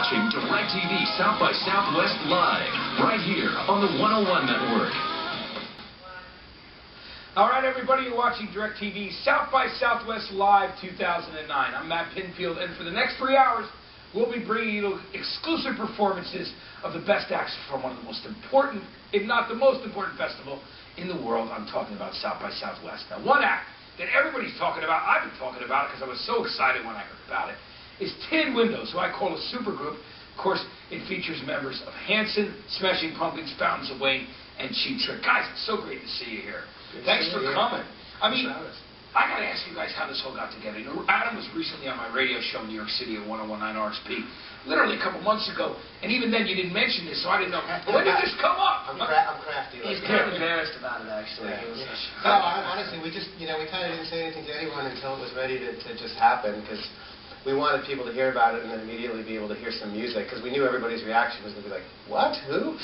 watching DirecTV South by Southwest Live, right here on the 101 Network. All right, everybody, you're watching DirecTV South by Southwest Live 2009. I'm Matt Pinfield, and for the next 3 hours, we'll be bringing you exclusive performances of the best acts from one of the most important, if not the most important festival in the world. I'm talking about South by Southwest. Now, one act that everybody's talking about, I've been talking about it because I was so excited when I heard about it, is Tin Windows, who I call a supergroup. Of course, it features members of Hanson, Smashing Pumpkins, Fountains of Wayne, and Cheap Trick. Guys, it's so great to see you here. Thanks for coming. I mean, I got to ask you guys how this all got together. You know, Adam was recently on my radio show in New York City at 1019 RSP, literally a couple months ago, and even then you didn't mention this, so I didn't know. When did this come up? I'm crafty. He's kind of embarrassed about it, actually. Yeah. No, honestly, we just, we kind of didn't say anything to anyone until it was ready to just happen, because we wanted people to hear about it and then immediately be able to hear some music, because we knew everybody's reaction was going to be like, what? Who?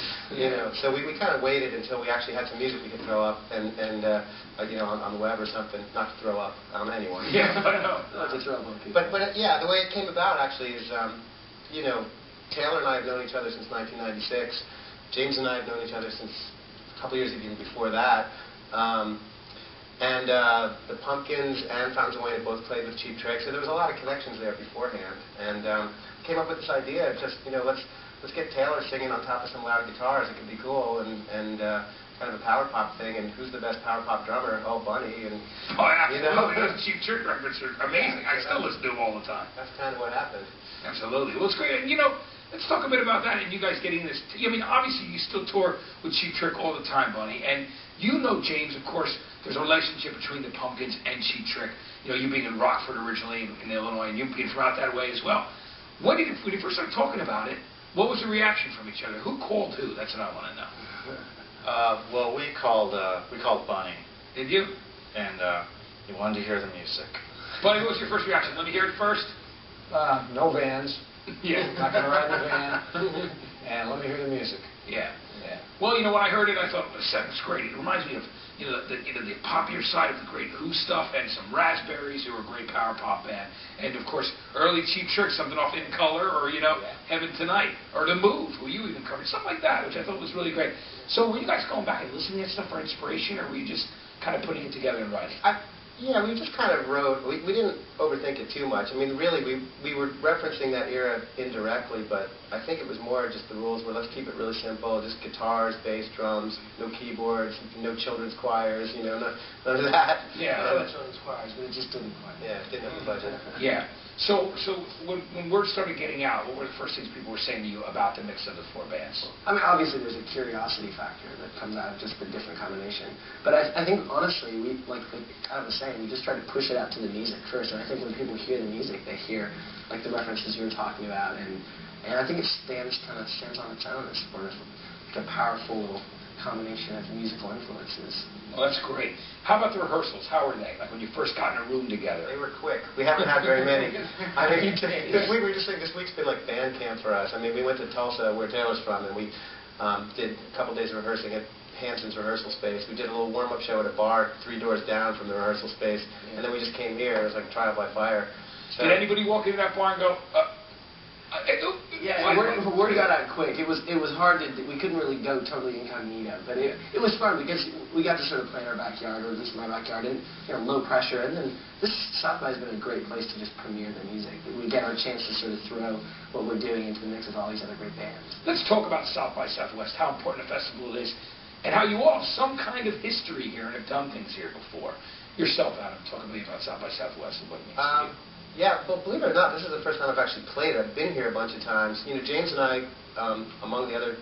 So we kind of waited until we actually had some music we could throw up and on the web or something, not to throw up on anyone. Yeah, I know. Not to throw up on people. But yeah, the way it came about actually is, Taylor and I have known each other since 1996. James and I have known each other since a couple years even before that. The Pumpkins and Fountains of Wayne both played with Cheap Trick, so there was a lot of connections there beforehand. And came up with this idea of just, let's get Taylor singing on top of some loud guitars. It could be cool, and kind of a power pop thing. And who's the best power pop drummer? Oh, Bunny. And Those Cheap Trick records are amazing. I still listen to them all the time. That's kind of what happened. Absolutely. Well, it's great. And let's talk a bit about that and you guys getting this. I mean, obviously you still tour with Cheap Trick all the time, Bunny, and James, of course, there's a relationship between the Pumpkins and Cheap Trick. You being in Rockford originally in Illinois, and you being from out that way as well. When you first started talking about it, what was the reaction from each other? Who called who? That's what I want to know. Well, we called Bunny. Did you? And he wanted to hear the music. Bunny, what was your first reaction? Let me hear it first. No vans. Yeah. Not going to ride in the van. And let me hear the music. Yeah. Yeah. Well, when I heard it, I thought the set was great. It reminds me of the poppier side of the great Who stuff, and some Raspberries, who were a great power pop band, and of course early Cheap Trick, something off In Color, or Heaven Tonight, or The Move, who you even covered, something like that, which I thought was really great. So were you guys going back and listening to that stuff for inspiration, or were you just kind of putting it together and writing? Yeah, we just kind of wrote. We didn't overthink it too much. I mean, really, we were referencing that era indirectly, but I think it was more just the rules were let's keep it really simple, just guitars, bass, drums, no keyboards, no children's choirs, none of that. Yeah, no children's choirs, but it just didn't quite. Yeah, it didn't have the budget. Yeah. So when word started getting out, what were the first things people were saying to you about the mix of the four bands? I mean, obviously there's a curiosity factor that comes out of just the different combination. But I think, honestly, we, like I was saying, we just try to push it out to the music first. And I think when people hear the music, they hear, like, the references you were talking about. And I think it stands on its own as sort of like a powerful little combination of musical influences. Well, that's great. How about the rehearsals? How were they? Like when you first got in a room together? They were quick. We haven't had very many. I mean, we were just saying this week's been like band camp for us. I mean, we went to Tulsa, where Taylor's from, and we did a couple days of rehearsing at Hanson's rehearsal space. We did a little warm-up show at a bar 3 doors down from the rehearsal space, and then we just came here. It was like a trial by fire. So, did anybody walk into that bar and go, yeah, word got out quick. It was hard to. We couldn't really go totally incognito, but it was fun because we got to sort of play in our backyard, or at least my backyard, and low pressure. And then this South by has been a great place to just premiere the music. We get our chance to sort of throw what we're doing into the mix with all these other great bands. Let's talk about South by Southwest, how important a festival it is, and how you all have some kind of history here and have done things here before. Yourself, Adam, talk to me about South by Southwest and what it means to you. Yeah, well, believe it or not, this is the first time I've actually played it. I've been here a bunch of times. James and I, among the other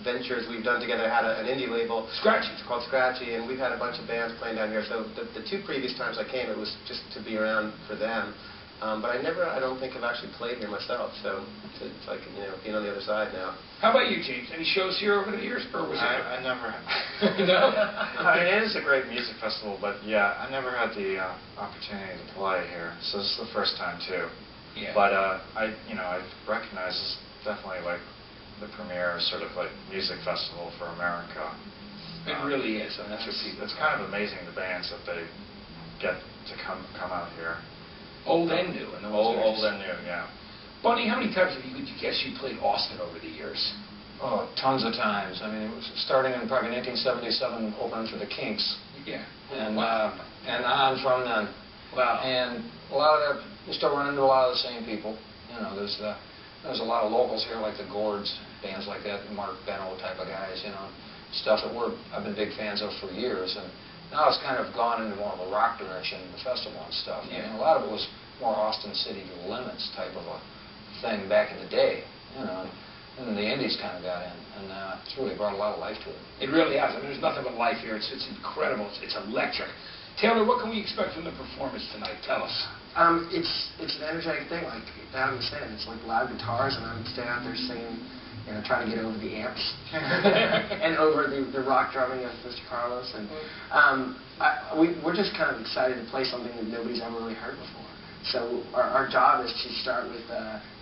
ventures we've done together, had an indie label. Scratchy. It's called Scratchy, and we've had a bunch of bands playing down here. So the 2 previous times I came, it was just to be around for them. But I don't think I've actually played here myself. So it's like, being on the other side now. How about you, James? Any shows here over the years? Or was I never have. No? I mean, it is a great music festival, but yeah, I never had the opportunity to play here. So this is the first time, too. Yeah. But I recognize this definitely like the premier sort of like music festival for America. It really is. I mean, that's what people. It's kind of amazing the bands that they get to come out here. Old and new. Old and new, yeah. Bunny, how many times would you guess you played Austin over the years? Oh, tons of times. I mean, it was starting in probably 1977, opening for the Kinks. Yeah. And on from then. Wow. And a lot of that, you still run into a lot of the same people. You know, there's a lot of locals here, like the Gourds, bands like that, Mark Benno type of guys, you know, stuff that I've been big fans of for years. And now it's kind of gone into more of a rock direction, the festival and stuff. Yeah. And a lot of it was more Austin City Limits type of a thing back in the day, you know. And the Indies kind of got in, and it's really brought a lot of life to it. It really has. I mean, there's nothing but life here. It's incredible. It's electric. Taylor, what can we expect from the performance tonight? Tell us. It's an energetic thing, like Adam was saying. It's like loud guitars, and I'm standing out there singing, you know, trying to get over the amps and over the rock drumming of Mr. Carlos. And we're just kind of excited to play something that nobody's ever really heard before. So our job is to start with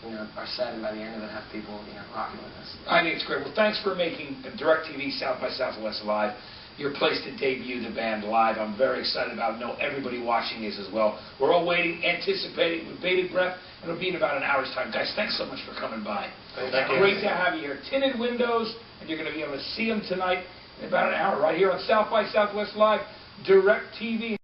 you know, our set, and by the end of it, have people, you know, rocking with us. I think it's great. Well, thanks for making DirecTV South by Southwest Live your place to debut the band live. I'm very excited about it. I know everybody watching is as well. We're all waiting, anticipating, with bated breath, and it'll be in about an hour's time. Guys, thanks so much for coming by. Thank you. Great to have you here. Tinted windows, and you're going to be able to see them tonight in about an hour right here on South by Southwest Live, DirecTV.